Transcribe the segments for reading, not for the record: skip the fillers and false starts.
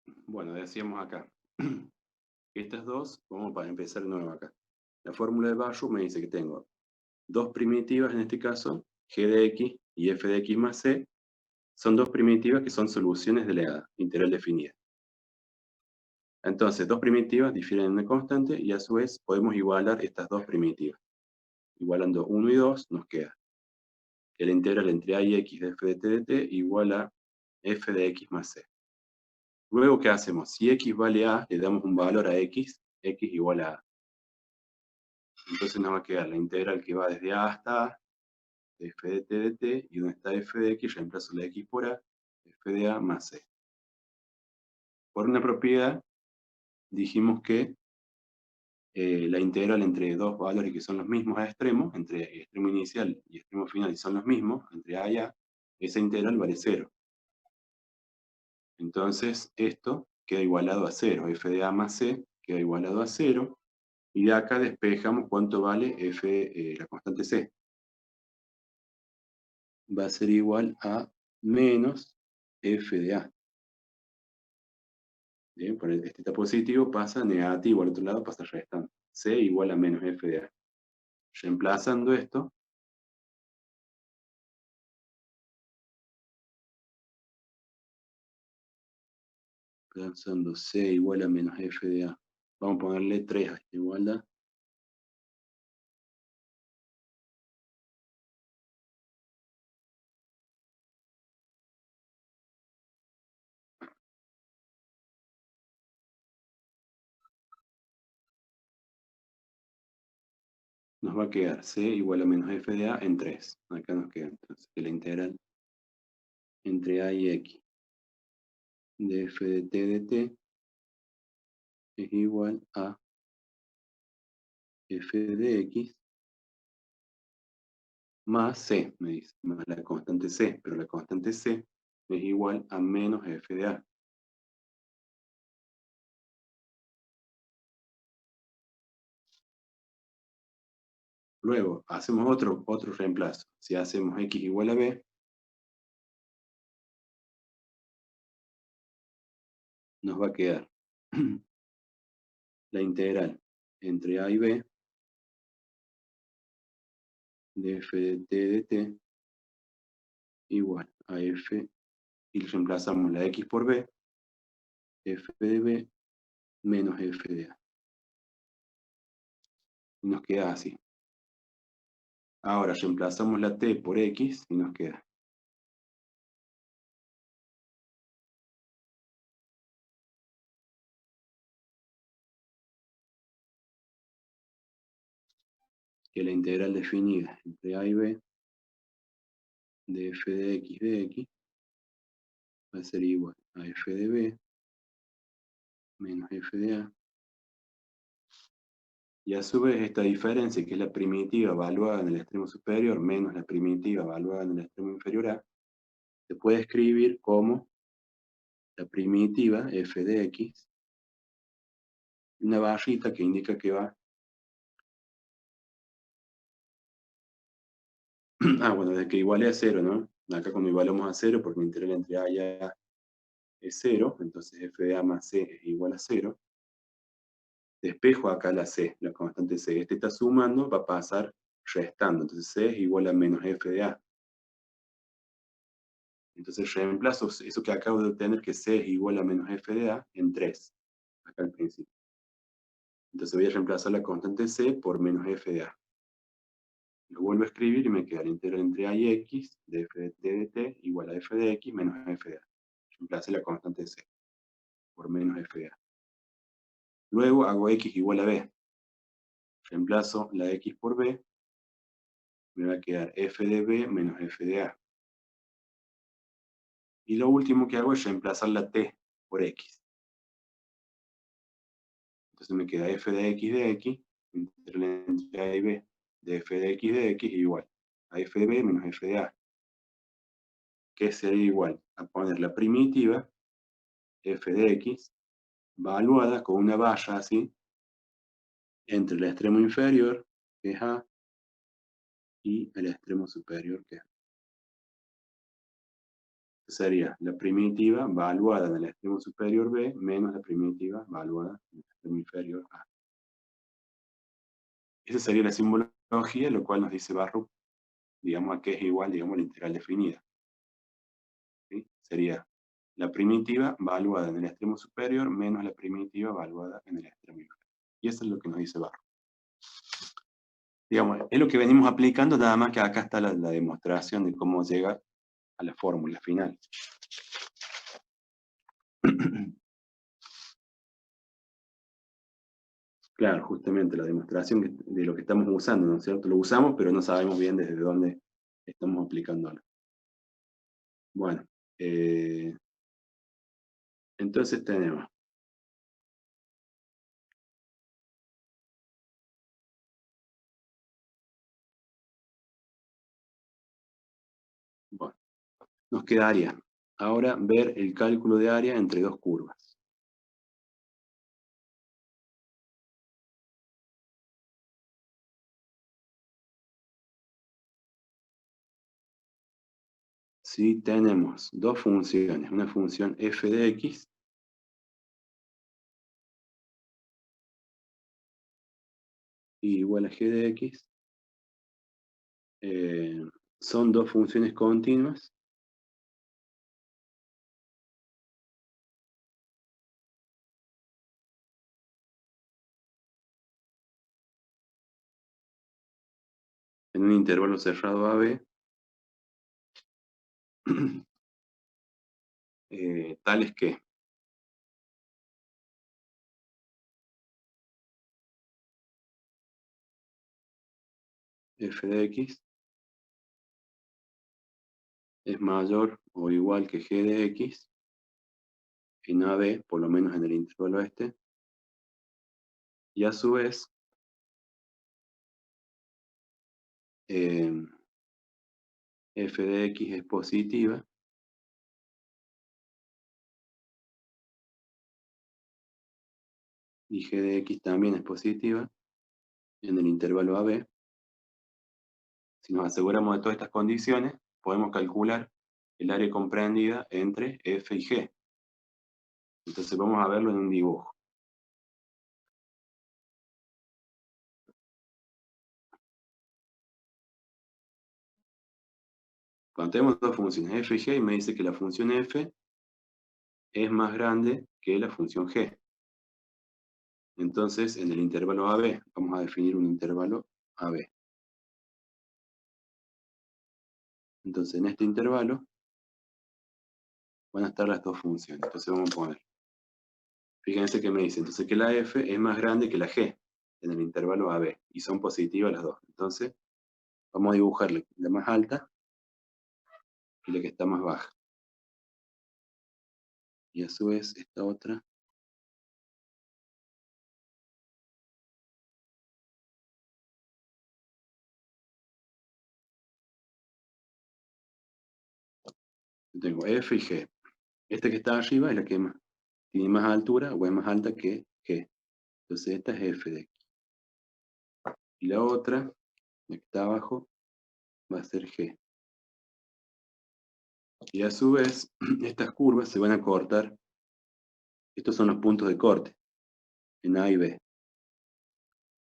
Bueno, decíamos acá. Estas dos, como para empezar de nuevo acá. La fórmula de Bayes me dice que tengo dos primitivas, en este caso, g de x y f de x más c, son dos primitivas que son soluciones de la integral definida. Entonces, dos primitivas difieren en una constante y a su vez podemos igualar estas dos primitivas. Igualando 1 y 2 nos queda que la integral entre a y x de f de t de t igual a f de x más c. Luego, ¿qué hacemos? Si x vale a, le damos un valor a x igual a. Entonces nos va a quedar la integral que va desde a hasta a, de f de t de t, y donde está f de x, reemplazo la x por a, f de a más c. Por una propiedad, dijimos que la integral entre dos valores que son los mismos a extremos, entre extremo inicial y extremo final, y son los mismos, entre a y a, esa integral vale 0. Entonces, esto queda igualado a 0. F de a más c queda igualado a 0. Y de acá despejamos cuánto vale f, la constante c. Va a ser igual a menos f de a. Bien, por este está positivo, pasa negativo, al otro lado pasa restante. C igual a menos f de a. Reemplazando esto, C igual a menos f de a. Vamos a ponerle 3 a esta igualdad. Nos va a quedar C igual a menos f de a en 3. Acá nos queda entonces que la integral entre a y x de f de t de t es igual a f de x más c, me dice, más la constante c, pero la constante c es igual a menos f de a. Luego, hacemos otro reemplazo. Si hacemos x igual a b, nos va a quedar la integral entre a y b de f de t de t igual a f, y reemplazamos la x por b, f de b menos f de a. Y nos queda así. Ahora reemplazamos la t por x y nos queda que la integral definida entre a y b de f de x va a ser igual a f de b menos f de a. Y a su vez esta diferencia, que es la primitiva evaluada en el extremo superior menos la primitiva evaluada en el extremo inferior a, se puede escribir como la primitiva f de x, una barrita que indica que va. Bueno, de que iguale a 0, ¿no? Acá cuando igualamos a 0, porque la integral entre a y a es 0, entonces f de a más c es igual a 0. Despejo acá la c, la constante c. Este está sumando, va a pasar restando, entonces c es igual a menos f de a. Entonces reemplazo eso que acabo de obtener, que c es igual a menos f de a, en 3, acá al principio. Entonces voy a reemplazar la constante c por menos f de a. Lo vuelvo a escribir y me queda la integral entre a y x de f de t de t igual a f de x menos f de a. Reemplace la constante c por menos f de a. Luego hago x igual a b. Reemplazo la x por b, me va a quedar f de b menos f de a. Y lo último que hago es reemplazar la t por x. Entonces me queda f de x, entre a y b, de f de x igual a f de b menos f de a, que sería igual a poner la primitiva f de x, evaluada con una barra así, entre el extremo inferior, que es a, y el extremo superior, que es Sería la primitiva valuada en el extremo superior B menos la primitiva valuada en el extremo inferior A. Esa sería la simbología, lo cual nos dice Barrow, digamos, a qué es igual, digamos, la integral definida. ¿Sí? Sería la primitiva valuada en el extremo superior menos la primitiva valuada en el extremo inferior. Y eso es lo que nos dice Barrow. Digamos, es lo que venimos aplicando, nada más que acá está la demostración de cómo llegar a la fórmula final. Claro, justamente la demostración de lo que estamos usando, ¿no es cierto? Lo usamos, pero no sabemos bien desde dónde estamos aplicándolo. Bueno, entonces tenemos bueno, nos quedaría ahora ver el cálculo de área entre dos curvas. Si tenemos dos funciones, una función f de x igual a g de x, son dos funciones continuas en un intervalo cerrado AB, tales que f de x es mayor o igual que g de x en AB, por lo menos en el intervalo este, y a su vez f de x es positiva y g de x también es positiva en el intervalo AB. Si nos aseguramos de todas estas condiciones, podemos calcular el área comprendida entre f y g. Entonces vamos a verlo en un dibujo. Cuando tenemos dos funciones f y g, me dice que la función f es más grande que la función g. Entonces, en el intervalo AB, vamos a definir un intervalo AB. Entonces, en este intervalo van a estar las dos funciones. Entonces vamos a poner, fíjense que me dice, entonces que la f es más grande que la g en el intervalo AB, y son positivas las dos. Entonces, vamos a dibujarle la más alta y la que está más baja. Y a su vez, esta otra tengo f y g. Esta que está arriba es la que tiene más altura o es más alta que g. Entonces esta es f de x. Y la otra, la que está abajo, va a ser g. Y a su vez, estas curvas se van a cortar. Estos son los puntos de corte en A y B.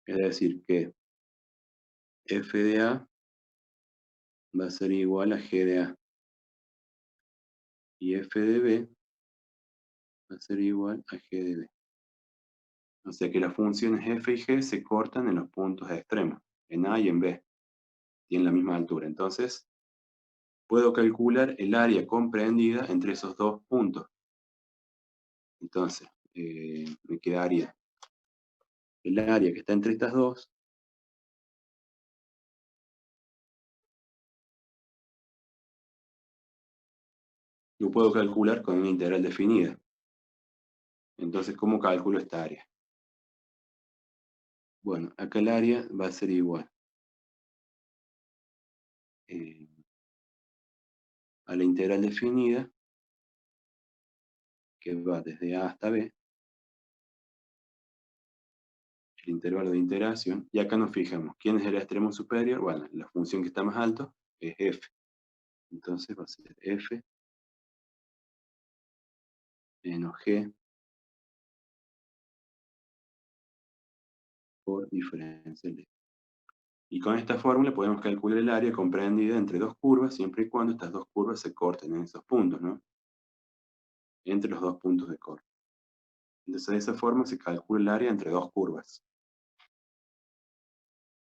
Es decir, que f de A va a ser igual a g de A. Y f de B va a ser igual a g de B. O sea que las funciones f y g se cortan en los puntos extremos, en A y en B. Tienen la misma altura. Entonces, puedo calcular el área comprendida entre esos dos puntos. Entonces, me quedaría el área que está entre estas dos, lo puedo calcular con una integral definida. Entonces, ¿cómo calculo esta área? Bueno, acá el área va a ser igual eh, a la integral definida, que va desde A hasta B, el intervalo de integración, y acá nos fijamos, ¿quién es el extremo superior? Bueno, la función que está más alto es f. Entonces va a ser f menos G por diferencia de. Y con esta fórmula podemos calcular el área comprendida entre dos curvas, siempre y cuando estas dos curvas se corten en esos puntos, ¿no? Entre los dos puntos de corte. Entonces de esa forma se calcula el área entre dos curvas.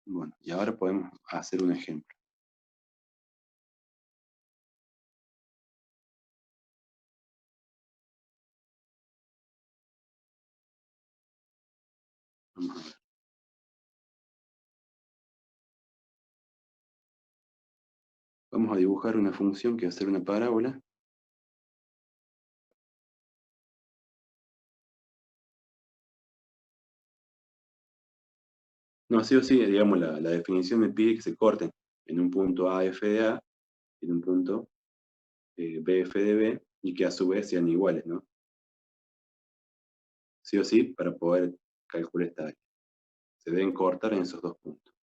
Bueno, y ahora podemos hacer un ejemplo. Vamos a ver. Vamos a dibujar una función que va a ser una parábola. No, sí o sí, digamos, la definición me pide que se corten en un punto A, F de A, y en un punto B, F de B, y que a su vez sean iguales, ¿no? Sí o sí, para poder calcular esta área. Se deben cortar en esos dos puntos.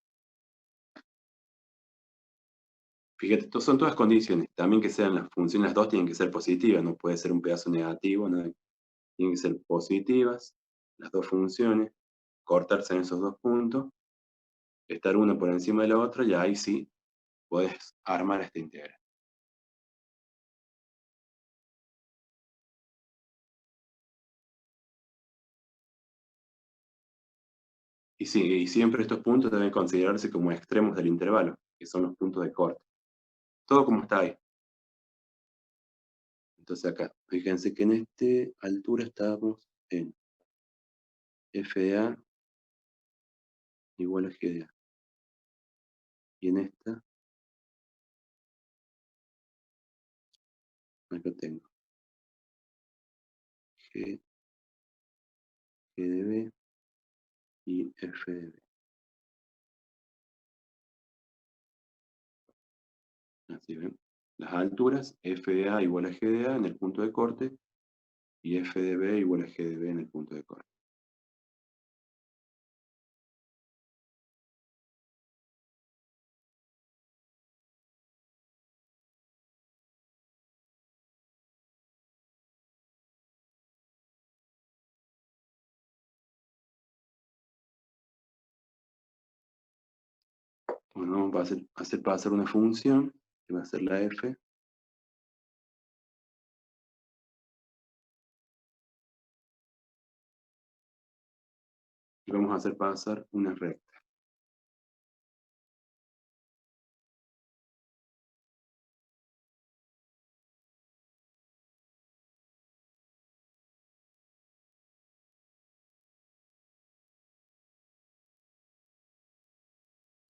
Fíjate, son todas condiciones. También que sean las funciones, las dos tienen que ser positivas, no puede ser un pedazo negativo, no, tienen que ser positivas, las dos funciones, cortarse en esos dos puntos, estar una por encima de la otra, y ahí sí puedes armar esta integral. Y sí, y siempre estos puntos deben considerarse como extremos del intervalo, que son los puntos de corte. Todo como está ahí. Entonces acá, fíjense que en esta altura estamos en f de a igual a g de a. Y en esta, acá tengo g, g de b y f de b. Así ven. Las alturas, f de a igual a g de a en el punto de corte, y f de b igual a g de b en el punto de corte. Bueno, vamos a hacer pasar una función, que va a ser la f, y vamos a hacer pasar una recta.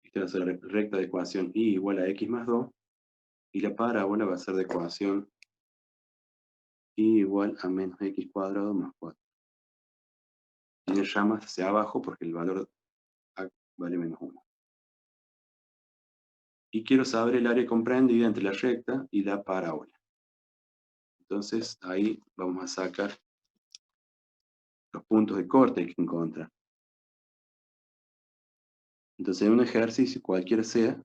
Esta va a ser la recta de ecuación y igual a x más 2, y la parábola va a ser de ecuación y igual a menos x cuadrado más 4. Tiene llamas hacia abajo porque el valor a vale menos 1. Y quiero saber el área comprendida entre la recta y la parábola. Entonces ahí vamos a sacar los puntos de corte que encuentra. Entonces en un ejercicio, cualquiera sea,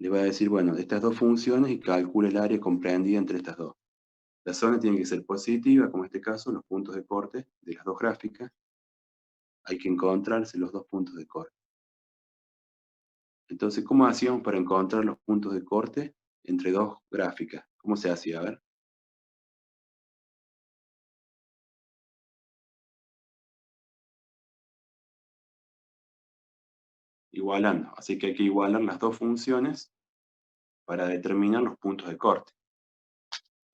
le va a decir, bueno, estas dos funciones y calcula el área comprendida entre estas dos. La zona tiene que ser positiva, como en este caso, los puntos de corte de las dos gráficas. Hay que encontrarse los dos puntos de corte. Entonces, ¿cómo hacíamos para encontrar los puntos de corte entre dos gráficas? ¿Cómo se hacía? A ver. Igualando. Así que hay que igualar las dos funciones para determinar los puntos de corte.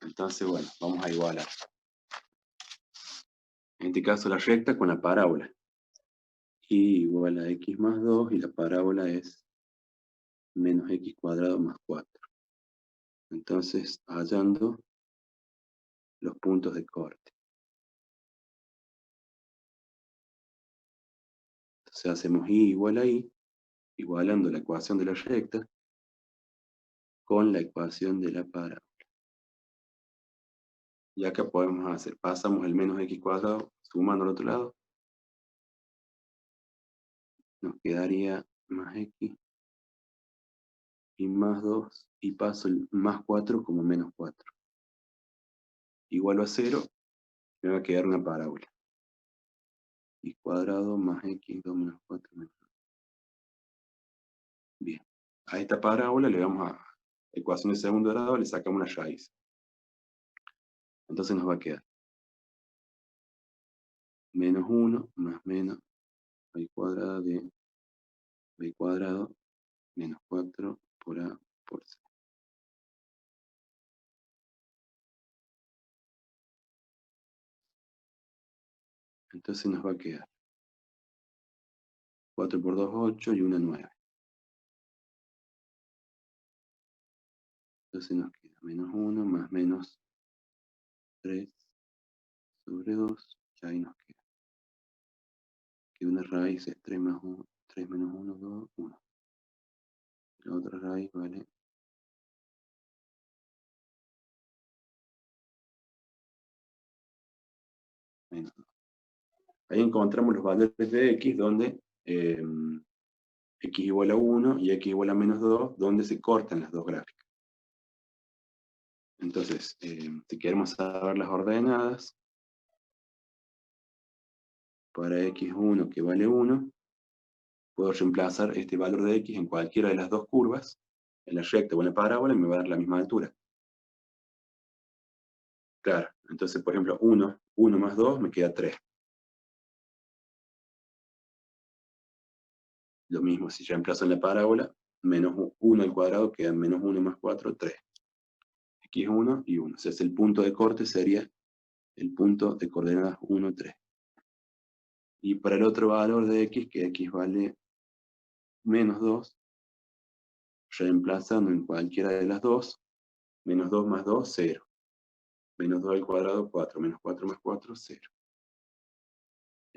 Entonces, bueno, vamos a igualar. En este caso la recta con la parábola. Y igual a x más 2 y la parábola es menos x cuadrado más 4. Entonces, hallando los puntos de corte. Entonces hacemos y igual a y, igualando la ecuación de la recta con la ecuación de la parábola. Y acá podemos hacer, pasamos el menos x cuadrado, sumando al otro lado, nos quedaría más x y más 2, y paso el más 4 como menos 4. Igual a 0, me va a quedar una parábola. X cuadrado más X, 2 menos 4 menos 2. Bien. A esta parábola le vamos a ecuación de segundo grado, le sacamos una raíz. Entonces nos va a quedar menos 1 más menos y cuadrada de b cuadrado menos 4 por a por c. Entonces nos va a quedar 4 por 2, 8 y 1, 9. Entonces nos queda menos 1 más menos 3 sobre 2. Y ahí nos queda. Que una raíz es 3 más 1, 3 menos 1, 2, 1. La otra raíz vale menos 2. Ahí encontramos los valores de x donde x igual a 1 y x igual a menos 2, donde se cortan las dos gráficas. Entonces, si queremos saber las ordenadas, para x1 que vale 1, puedo reemplazar este valor de x en cualquiera de las dos curvas, en la recta o en la parábola, y me va a dar la misma altura. Claro, entonces, por ejemplo, 1 más 2 me queda 3. Lo mismo, si reemplazo en la parábola, menos 1 al cuadrado queda menos 1 más 4, 3. X1 y 1. O sea, el punto de corte sería el punto de coordenadas 1, 3. Y para el otro valor de x, que x vale menos 2, reemplazando en cualquiera de las dos, menos 2 más 2, 0. Menos 2 al cuadrado, 4. Menos 4 más 4, 0.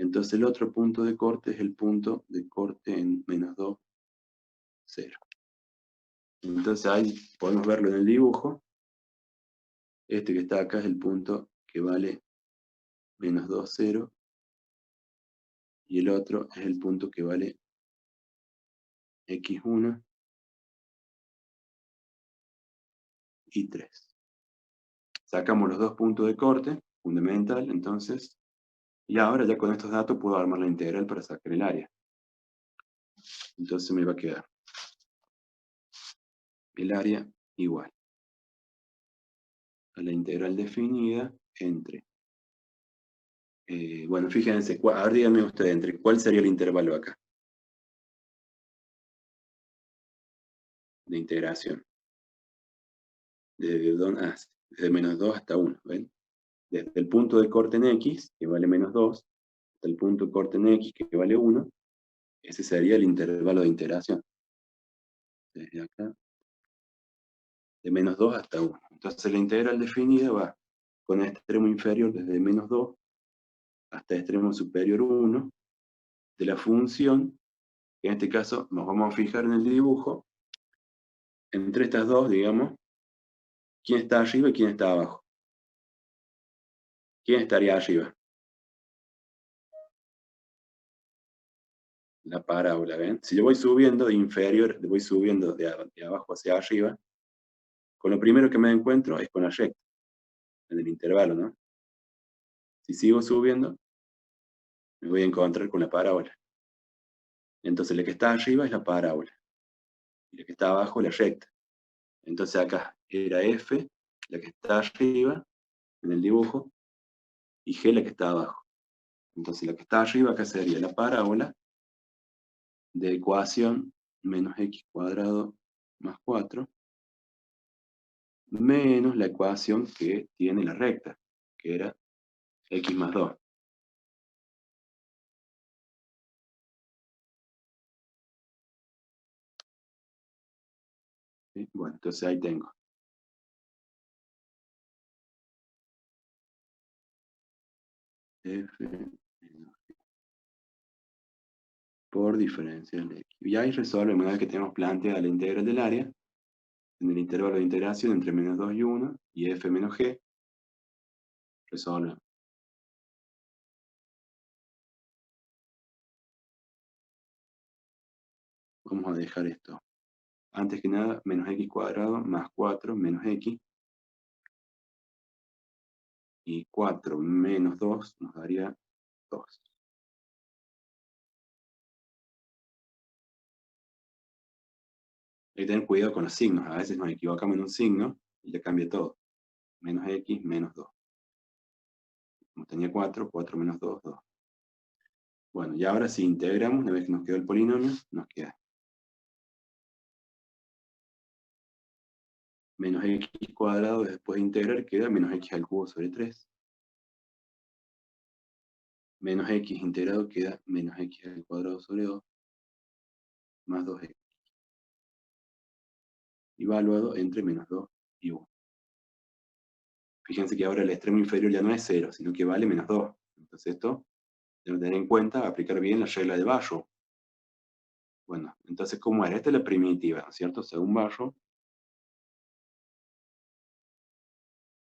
Entonces el otro punto de corte es el punto de corte en menos 2, 0. Entonces ahí podemos verlo en el dibujo. Este que está acá es el punto que vale menos 2, 0. Y el otro es el punto que vale x1 y 3. Sacamos los dos puntos de corte, fundamental, entonces, y ahora ya con estos datos puedo armar la integral para sacar el área. Entonces me va a quedar el área igual a la integral definida entre, bueno, fíjense, ahora díganme ustedes, entre ¿cuál sería el intervalo acá? De integración. Desde menos 2 hasta 1, ¿ven? Desde el punto de corte en x, que vale menos 2, hasta el punto de corte en x, que vale 1, ese sería el intervalo de integración. Desde acá, de menos 2 hasta 1. Entonces la integral definida va con el extremo inferior desde menos 2 hasta el extremo superior 1 de la función, que en este caso nos vamos a fijar en el dibujo, entre estas dos, digamos, quién está arriba y quién está abajo. ¿Quién estaría arriba? La parábola, ¿ven? Si yo voy subiendo de inferior, voy subiendo de abajo hacia arriba, con lo primero que me encuentro es con la recta, en el intervalo, ¿no? Si sigo subiendo, me voy a encontrar con la parábola. Entonces la que está arriba es la parábola, y la que está abajo es la recta. Entonces acá era F, la que está arriba, en el dibujo, y G, la que está abajo. Entonces la que está arriba acá sería la parábola de ecuación menos x cuadrado más 4, menos la ecuación que tiene la recta, que era x más 2. ¿Sí? Bueno, entonces ahí tengo f por diferencia de x. Y ahí resolvemos, una vez que tenemos planteada la integral del área, en el intervalo de integración entre menos 2 y 1, y f menos g, resolvemos. Vamos a dejar esto. Antes que nada, menos x cuadrado más 4 menos x. Y 4 menos 2 nos daría 2. Hay que tener cuidado con los signos. A veces nos equivocamos en un signo y ya cambia todo. Menos x menos 2. Como tenía 4, 4 menos 2, 2. Bueno, y ahora si integramos, una vez que nos quedó el polinomio, nos queda menos x cuadrado, después de integrar, queda menos x al cubo sobre 3. Menos x integrado queda menos x al cuadrado sobre 2, más 2x. Evaluado entre menos 2 y 1. Fíjense que ahora el extremo inferior ya no es 0, sino que vale menos 2. Entonces esto, deben tener en cuenta, aplicar bien la regla de Barrow. Bueno, entonces, ¿cómo era? Esta es la primitiva, ¿no es cierto? Según Barrow,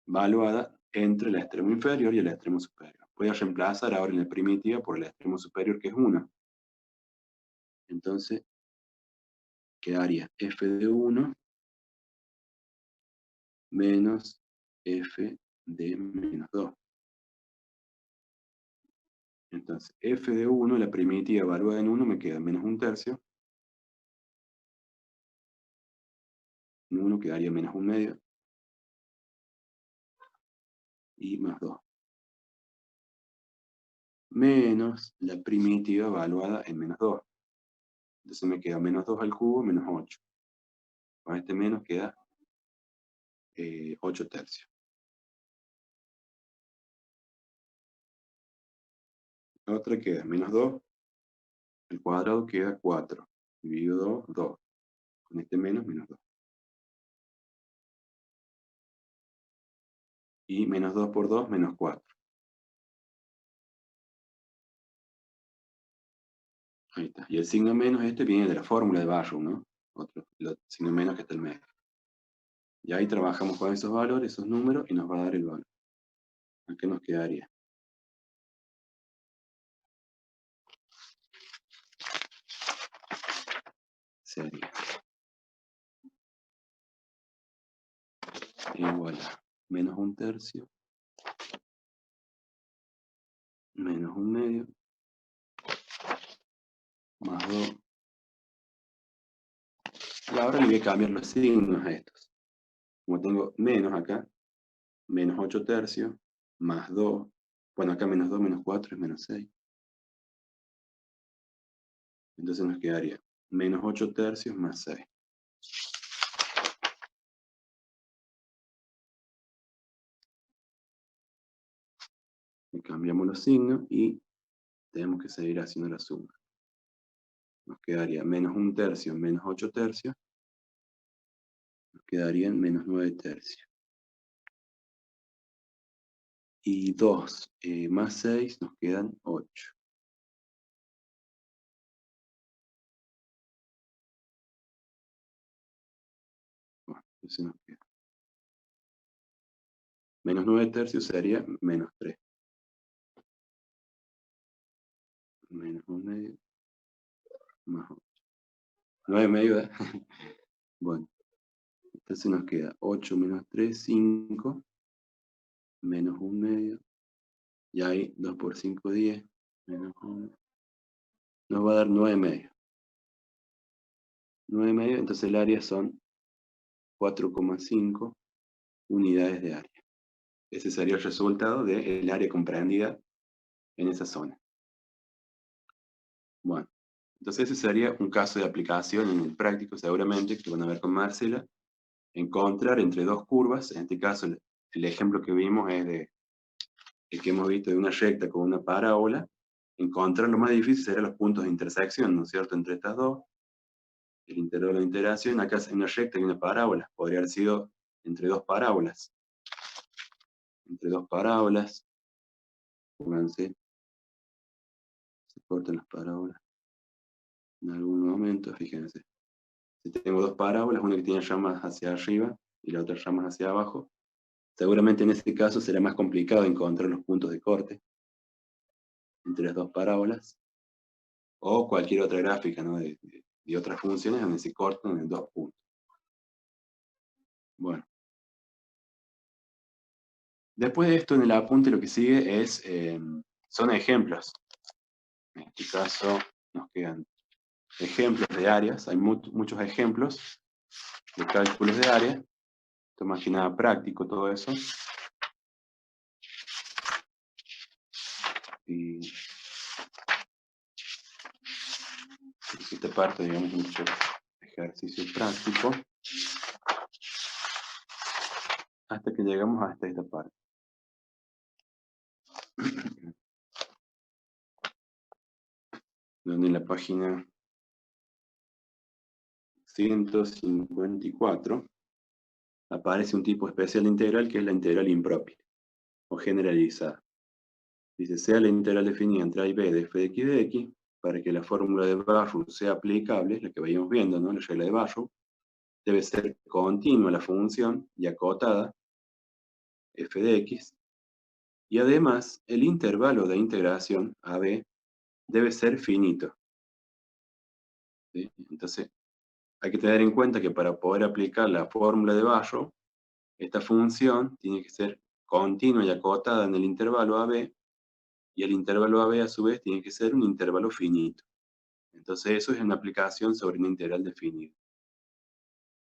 evaluada entre el extremo inferior y el extremo superior. Voy a reemplazar ahora en la primitiva por el extremo superior, que es 1. Entonces, quedaría f de 1 menos f de menos 2. Entonces, f de 1, la primitiva evaluada en 1, me queda menos 1/3. En 1 quedaría menos 1/2. Y más 2. Menos la primitiva evaluada en menos 2. Entonces me queda menos 2 al cubo, menos 8. Con este menos queda 8/3. La otra queda menos 2. El cuadrado queda 4. Dividido 2, 2. Con este menos, menos 2. Y menos 2 por 2, menos 4. Ahí está. Y el signo menos este viene de la fórmula de Barrow, ¿no? Otro, el signo menos que está en medio. Y ahí trabajamos con esos valores, esos números, y nos va a dar el valor. ¿Qué nos quedaría? Sería igual a menos 1/3 menos 1/2 más 2. Y ahora le voy a cambiar los signos a estos. Como tengo menos acá, menos 8/3 más 2. Bueno, acá menos 2 menos 4 es menos 6. Entonces nos quedaría menos 8/3 más 6. Y cambiamos los signos y tenemos que seguir haciendo la suma. Nos quedaría menos 1/3 menos 8/3. Nos quedarían menos 9/3. Y 2 más 6 nos quedan 8. Bueno, entonces nos queda. Menos 9/3 sería menos 3. Menos 1/2 más 8. 9/2, ¿eh? Bueno, entonces nos queda 8 menos 3, 5. Menos 1/2. Y ahí 2 por 5, 10. Menos 1. Nos va a dar 9/2. 9/2, entonces el área son 4,5 unidades de área. Ese sería el resultado del área comprendida en esa zona. Bueno, entonces ese sería un caso de aplicación en el práctico, seguramente, que van a ver con Marcela. Encontrar entre dos curvas, en este caso el ejemplo que vimos es el que hemos visto de una recta con una parábola. Encontrar lo más difícil serían los puntos de intersección, ¿no es cierto?, entre estas dos. El intervalo de integración, acá es una recta y una parábola. Podría haber sido entre dos parábolas. Entre dos parábolas. Pónganse. Se cortan las parábolas. En algún momento, fíjense. Si tengo dos parábolas, una que tiene llamas hacia arriba y la otra llamas hacia abajo, seguramente en este caso será más complicado encontrar los puntos de corte entre las dos parábolas, o cualquier otra gráfica, ¿no?, de otras funciones donde se cortan en dos puntos. Bueno. Después de esto, en el apunte lo que sigue es, son ejemplos. En este caso nos quedan ejemplos de áreas, hay muchos ejemplos de cálculos de área. Esto más que nada práctico, todo eso. Y esta parte, digamos, mucho ejercicio práctico, hasta que llegamos hasta esta parte. Donde en la página 154 aparece un tipo especial de integral que es la integral impropia o generalizada. Dice, sea la integral definida entre a y b de f de x, para que la fórmula de Barrow sea aplicable, la que veíamos viendo, ¿no? La regla de Barrow, debe ser continua la función y acotada, f de x, y además el intervalo de integración a b debe ser finito. ¿Sí? Entonces, hay que tener en cuenta que para poder aplicar la fórmula de Barrow, esta función tiene que ser continua y acotada en el intervalo AB, y el intervalo AB a su vez tiene que ser un intervalo finito. Entonces eso es una aplicación sobre una integral definida.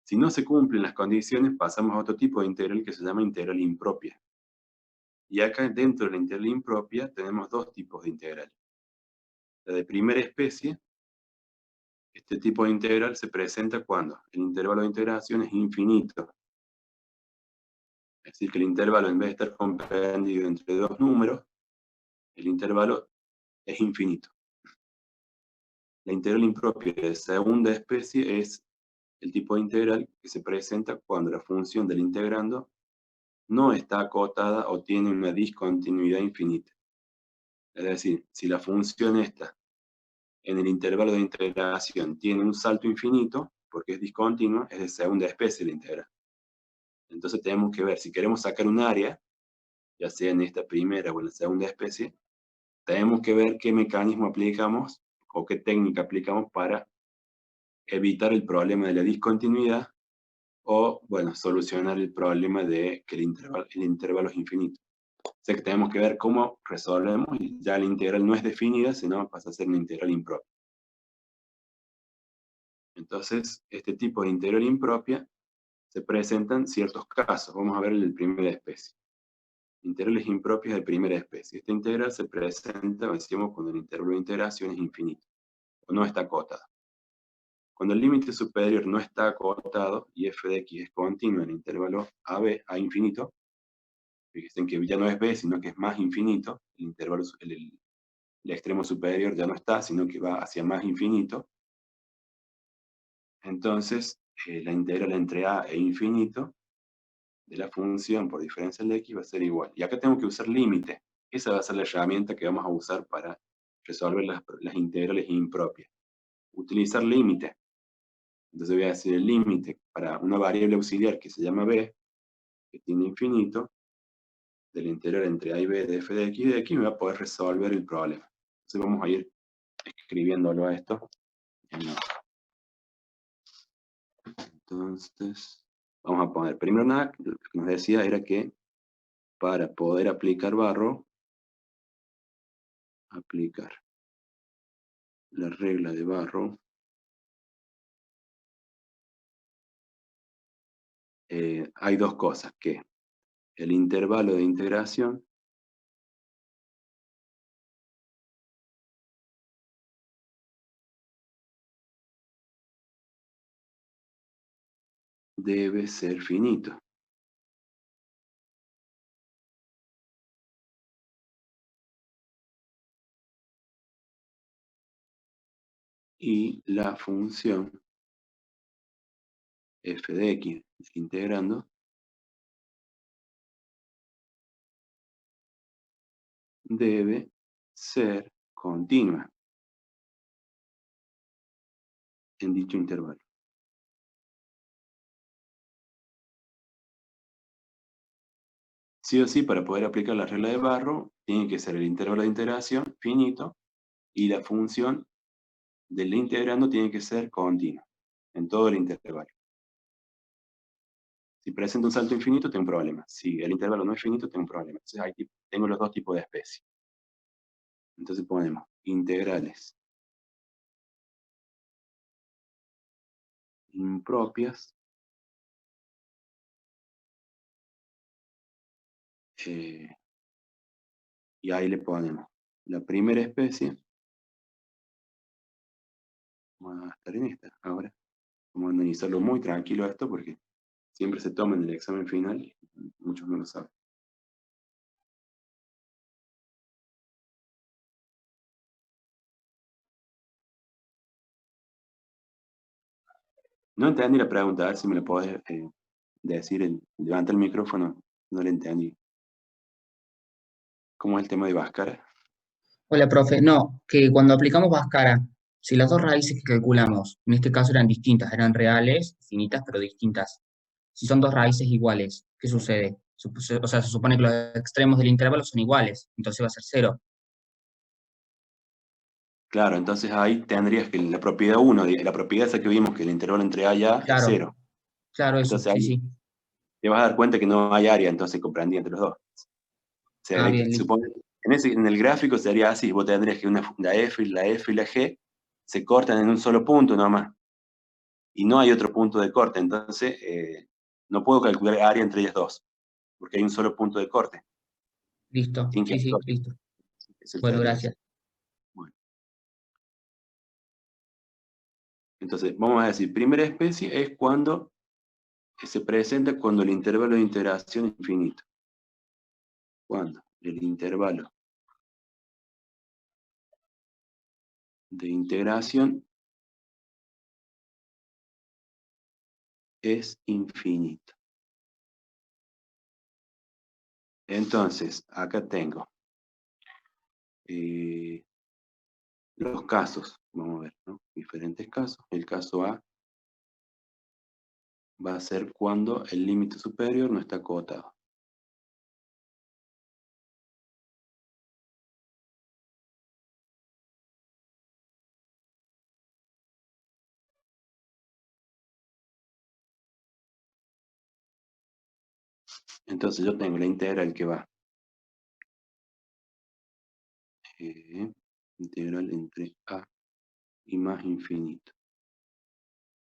Si no se cumplen las condiciones, pasamos a otro tipo de integral que se llama integral impropia. Y acá dentro de la integral impropia tenemos dos tipos de integral. La de primera especie, este tipo de integral se presenta cuando el intervalo de integración es infinito. Es decir, que el intervalo, en vez de estar comprendido entre dos números, el intervalo es infinito. La integral impropia de segunda especie es el tipo de integral que se presenta cuando la función del integrando no está acotada o tiene una discontinuidad infinita. Es decir, si la función esta en el intervalo de integración tiene un salto infinito, porque es discontinua, es de segunda especie la integral. Entonces tenemos que ver, si queremos sacar un área, ya sea en esta primera o en la segunda especie, tenemos que ver qué mecanismo aplicamos o qué técnica aplicamos para evitar el problema de la discontinuidad o, bueno, solucionar el problema de que el intervalo es infinito. O sea que tenemos que ver cómo resolvemos y ya la integral no es definida, sino pasa a ser una integral impropia. Entonces, este tipo de integral impropia se presentan ciertos casos. Vamos a ver el de primera especie. Integrales impropias de primera especie. Esta integral se presenta, decíamos, cuando el intervalo de integración es infinito, o no está acotado. Cuando el límite superior no está acotado y f de x es continuo en el intervalo AB a infinito, fíjense que ya no es b, sino que es más infinito, el intervalo, el extremo superior ya no está, sino que va hacia más infinito. Entonces, la integral entre a e infinito de la función por diferencia de x va a ser igual. Y acá tengo que usar límite. Esa va a ser la herramienta que vamos a usar para resolver las integrales impropias. Utilizar límite. Entonces voy a decir el límite para una variable auxiliar que se llama b, que tiene infinito, del integral entre a y b de f de x, me va a poder resolver el problema. Entonces vamos a ir escribiéndolo a esto. Entonces, vamos a poner, primero nada, lo que nos decía era que para poder aplicar Barrow, aplicar la regla de Barrow, hay dos cosas, que el intervalo de integración debe ser finito. Y la función f de x integrando debe ser continua en dicho intervalo. Sí o sí, para poder aplicar la regla de Barrow, tiene que ser el intervalo de integración finito y la función del integrando tiene que ser continua en todo el intervalo. Si presenta un salto infinito, tengo un problema. Si el intervalo no es finito, tengo un problema. Entonces ahí tengo los dos tipos de especies. Entonces ponemos integrales impropias y ahí le ponemos la primera especie. Vamos a estar en esta ahora. Vamos a analizarlo muy tranquilo esto porque siempre se toma en el examen final y muchos no lo saben. No entendí la pregunta, a ver si me lo podés decir. Levanta el micrófono, no le entendí. ¿Cómo es el tema de Bhaskara? Hola, profe. No, que cuando aplicamos Bhaskara, si las dos raíces que calculamos, en este caso eran distintas, eran reales, finitas, pero distintas. Si son dos raíces iguales, ¿qué sucede? O sea, se supone que los extremos del intervalo son iguales, entonces va a ser cero. Claro, entonces ahí tendrías que la propiedad 1, la propiedad esa que vimos que el intervalo entre A y A es Claro, 0. claro, eso, Entonces sí, ahí sí. te vas a dar cuenta que no hay área, entonces comprendí entre los dos. Ah, bien, listo. Supone, en el gráfico sería así, vos tendrías que la F y la G se cortan en un solo punto nomás, y no hay otro punto de corte, entonces no puedo calcular área entre ellas dos, porque hay un solo punto de corte. Listo, Tiene que sí, haber sí, dos. listo. Eso Bueno, quería decir. gracias. Bueno, entonces vamos a decir, primera especie es cuando se presenta cuando el intervalo de integración es infinito. Cuando el intervalo de integración es infinito. Entonces, acá tengo los casos. Vamos a ver, ¿no? Diferentes casos. El caso A va a ser cuando el límite superior no está acotado. Entonces yo tengo la integral que va eh, integral entre A y más infinito.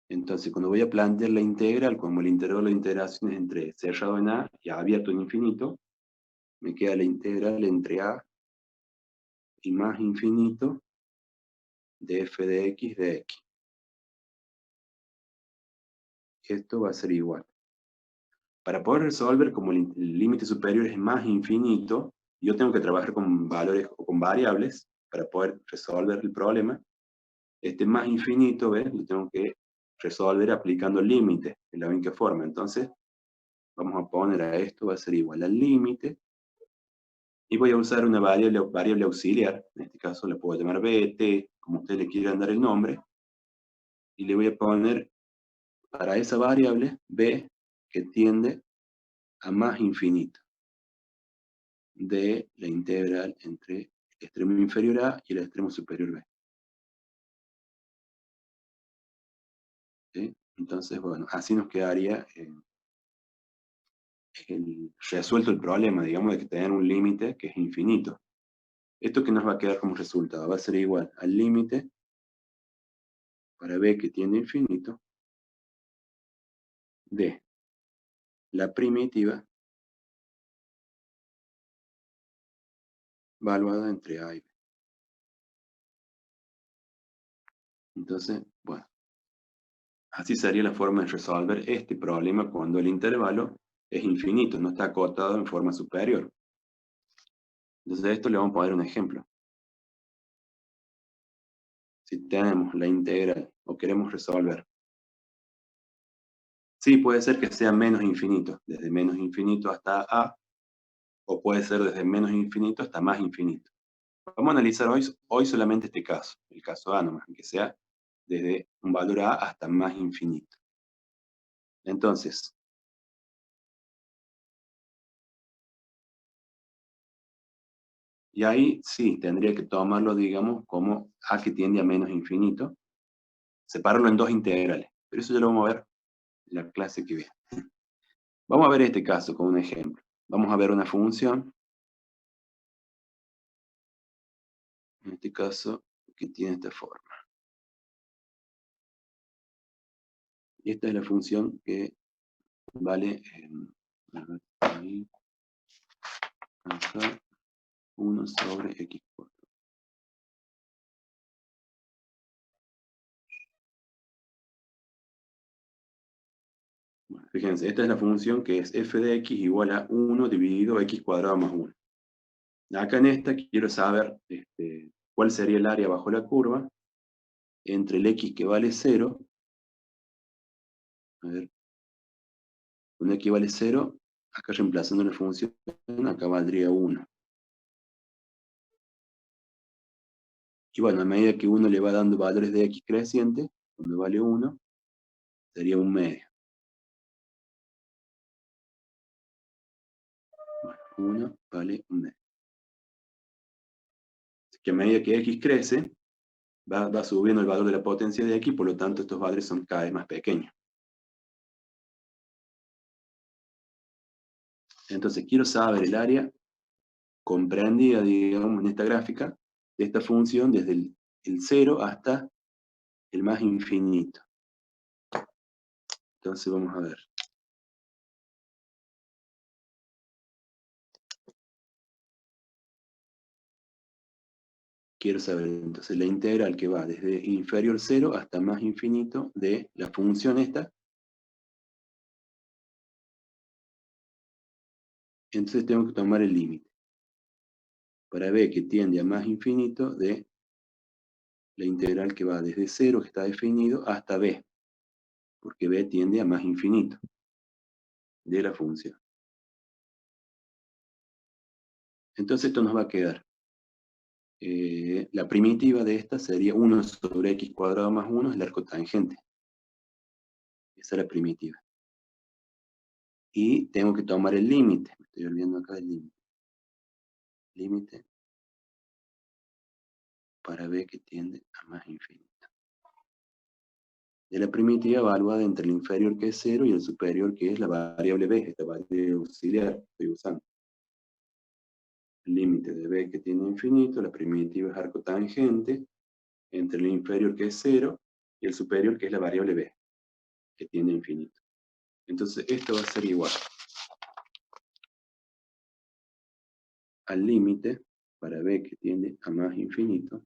Entonces, cuando voy a plantear la integral, como el intervalo de integración es entre cerrado en A y abierto en infinito, me queda la integral entre A y más infinito de f de x de x. Esto va a ser igual. Para poder resolver, como el límite superior es más infinito, yo tengo que trabajar con valores o con variables para poder resolver el problema. Este más infinito, ¿ves? Lo tengo que resolver aplicando el límite, de la única forma. Entonces, vamos a poner a esto, va a ser igual al límite, y voy a usar una variable auxiliar, en este caso la puedo llamar b, t, como ustedes le quieran dar el nombre, y le voy a poner para esa variable b que tiende a más infinito de la integral entre el extremo inferior a y el extremo superior b. ¿Sí? Entonces, bueno, así nos quedaría resuelto el problema, digamos, de que tener un límite que es infinito. Esto que nos va a quedar como resultado va a ser igual al límite para b que tiende a infinito de la primitiva valuada entre a y b. Entonces, bueno, así sería la forma de resolver este problema cuando el intervalo es infinito, no está acotado en forma superior. Entonces a esto le vamos a poner un ejemplo. Si tenemos la integral o queremos resolver, sí, puede ser que sea menos infinito, desde menos infinito hasta a, o puede ser desde menos infinito hasta más infinito. Vamos a analizar hoy solamente este caso, el caso A nomás, que sea desde un valor A hasta más infinito. Entonces, y ahí sí, tendría que tomarlo, digamos, como A que tiende a menos infinito, separarlo en dos integrales, pero eso ya lo vamos a ver en la clase que viene. Vamos a ver este caso con un ejemplo. Vamos a ver una función, en este caso, que tiene esta forma. Y esta es la función que vale, ahí, acá, 1 sobre x4. Bueno, fíjense, esta es la función que es f de x igual a 1 dividido x cuadrado más 1. Acá en esta quiero saber cuál sería el área bajo la curva entre el x que vale 0, a ver, con x vale 0, acá reemplazando la función, acá valdría 1. Y bueno, a medida que uno le va dando valores de x creciente, cuando vale 1, sería 1/2. Bueno, 1 vale 1/2. Así que a medida que x crece, va subiendo el valor de la potencia de x, por lo tanto estos valores son cada vez más pequeños. Entonces quiero saber el área comprendida, digamos, en esta gráfica, de esta función desde el 0 hasta el más infinito. Entonces vamos a ver. Quiero saber entonces la integral que va desde inferior 0 hasta más infinito de la función esta. Entonces tengo que tomar el límite para b que tiende a más infinito de la integral que va desde 0, que está definido, hasta b, porque b tiende a más infinito de la función. Entonces esto nos va a quedar. La primitiva de esta sería 1 sobre x cuadrado más 1 es el arco tangente. Esa es la primitiva. Y tengo que tomar el límite. Me estoy olvidando acá del límite. Límite para b que tiende a más infinito. De la primitiva evaluada entre el inferior que es 0 y el superior que es la variable b, esta variable auxiliar que estoy usando. El límite de b que tiene infinito, la primitiva es arco tangente, entre el inferior que es 0 y el superior que es la variable b, que tiene infinito. Entonces esto va a ser igual al límite para b que tiende a más infinito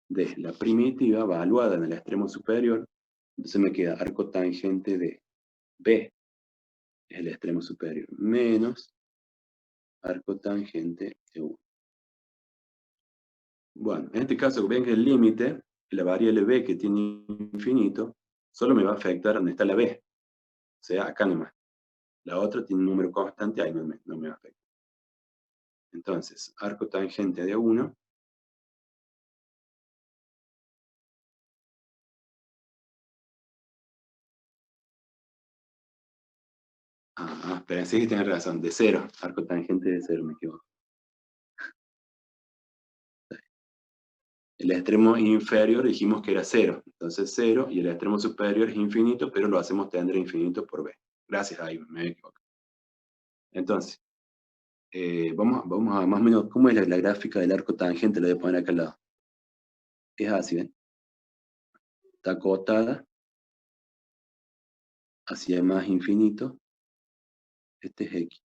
de la primitiva evaluada en el extremo superior. Entonces me queda arco tangente de b, es el extremo superior, menos arco tangente de 1. Bueno, en este caso, ven que el límite, la variable b que tiene infinito, solo me va a afectar donde está la b. O sea, acá nomás. La otra tiene un número constante, ahí no me va a afectar. Entonces, arco tangente de 1. Pero sí que tienes razón, de 0. Arco tangente de 0, me equivoco. El extremo inferior dijimos que era 0. Entonces 0, y el extremo superior es infinito, pero lo hacemos tender a infinito por b. Gracias, ahí me equivoco. Entonces, vamos a más o menos, ¿cómo es la gráfica del arco tangente? La voy a poner acá al lado. Es así, ¿ven? Está acotada hacia más infinito. Este es x.